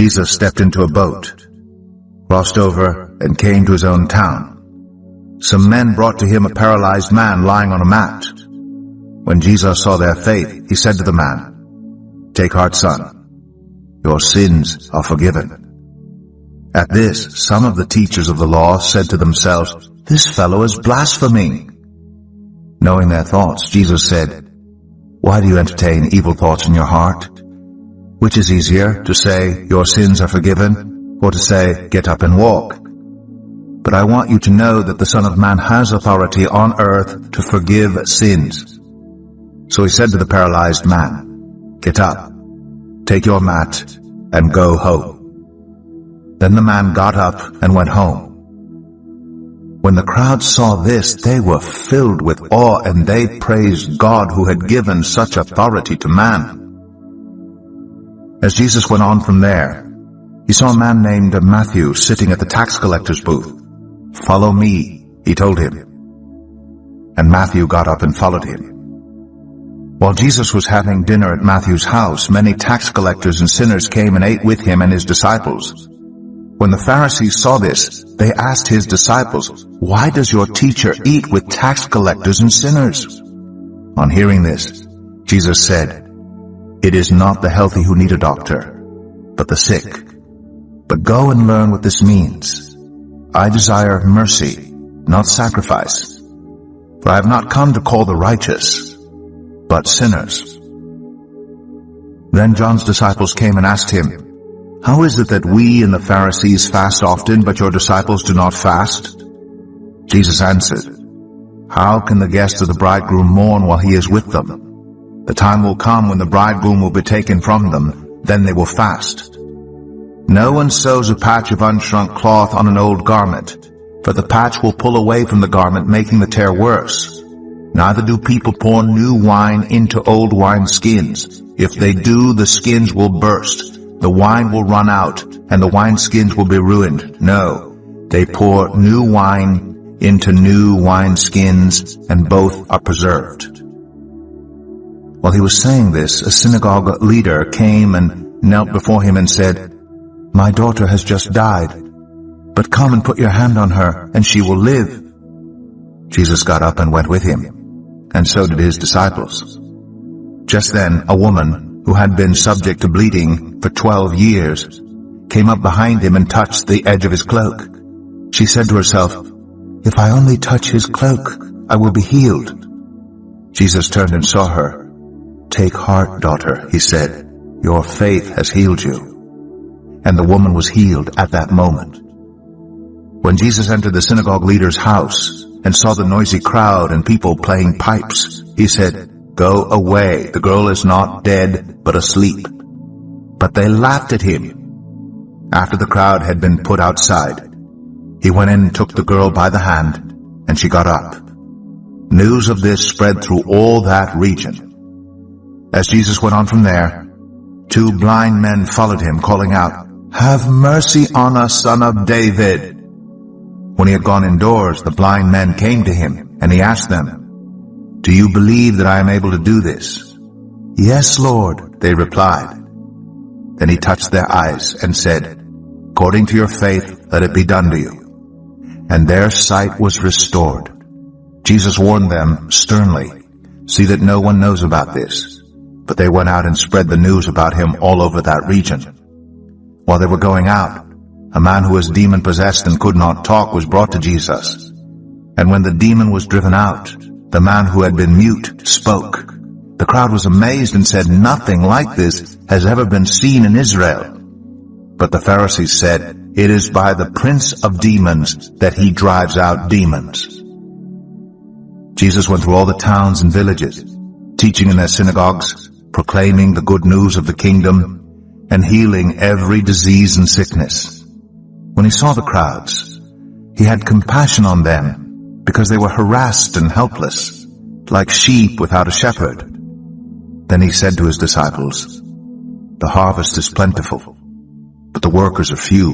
Jesus stepped into a boat, crossed over, and came to his own town. Some men brought to him a paralyzed man lying on a mat. When Jesus saw their faith, he said to the man, "Take heart, son. Your sins are forgiven." At this, some of the teachers of the law said to themselves, "This fellow is blaspheming." Knowing their thoughts, Jesus said, "Why do you entertain evil thoughts in your heart? Which is easier, to say, 'Your sins are forgiven,' or to say, 'Get up and walk'? But I want you to know that the Son of Man has authority on earth to forgive sins." So he said to the paralyzed man, "Get up, take your mat, and go home." Then the man got up and went home. When the crowd saw this, they were filled with awe, and they praised God who had given such authority to man. As Jesus went on from there, he saw a man named Mathew sitting at the tax collector's booth. "Follow me," he told him. And Mathew got up and followed him. While Jesus was having dinner at Matthew's house, many tax collectors and sinners came and ate with him and his disciples. When the Pharisees saw this, they asked his disciples, "Why does your teacher eat with tax collectors and sinners?" On hearing this, Jesus said, "It is not the healthy who need a doctor, but the sick. But go and learn what this means. I desire mercy, not sacrifice. For I have not come to call the righteous, but sinners." Then John's disciples came and asked him, "How is it that we and the Pharisees fast often, but your disciples do not fast?" Jesus answered, "How can the guests of the bridegroom mourn while he is with them? The time will come when the bridegroom will be taken from them, then they will fast. No one sews a patch of unshrunk cloth on an old garment, for the patch will pull away from the garment, making the tear worse. Neither do people pour new wine into old wineskins. If they do, the skins will burst, the wine will run out, and the wineskins will be ruined. No, they pour new wine into new wineskins, and both are preserved." While he was saying this, a synagogue leader came and knelt before him and said, "My daughter has just died, but come and put your hand on her, and she will live." Jesus got up and went with him, and so did his disciples. Just then, a woman who had been subject to bleeding for 12 years came up behind him and touched the edge of his cloak. She said to herself, "If I only touch his cloak, I will be healed." Jesus turned and saw her. "Take heart, daughter," he said, "your faith has healed you." And the woman was healed at that moment. When Jesus entered the synagogue leader's house and saw the noisy crowd and people playing pipes, he said, "Go away, the girl is not dead, but asleep." But they laughed at him. After the crowd had been put outside, he went in and took the girl by the hand, and she got up. News of this spread through all that region. As Jesus went on from there, 2 blind men followed him, calling out, "Have mercy on us, Son of David." When he had gone indoors, the blind men came to him, and he asked them, "Do you believe that I am able to do this?" "Yes, Lord," they replied. Then he touched their eyes and said, "According to your faith, let it be done to you." And their sight was restored. Jesus warned them sternly, "See that no one knows about this." But they went out and spread the news about him all over that region. While they were going out, a man who was demon-possessed and could not talk was brought to Jesus. And when the demon was driven out, the man who had been mute spoke. The crowd was amazed and said, "Nothing like this has ever been seen in Israel." But the Pharisees said, "It is by the prince of demons that he drives out demons." Jesus went through all the towns and villages, teaching in their synagogues, proclaiming the good news of the kingdom, and healing every disease and sickness. When he saw the crowds, he had compassion on them, because they were harassed and helpless, like sheep without a shepherd. Then he said to his disciples, "The harvest is plentiful, but the workers are few.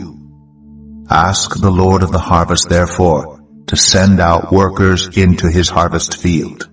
Ask the Lord of the harvest, therefore, to send out workers into his harvest field."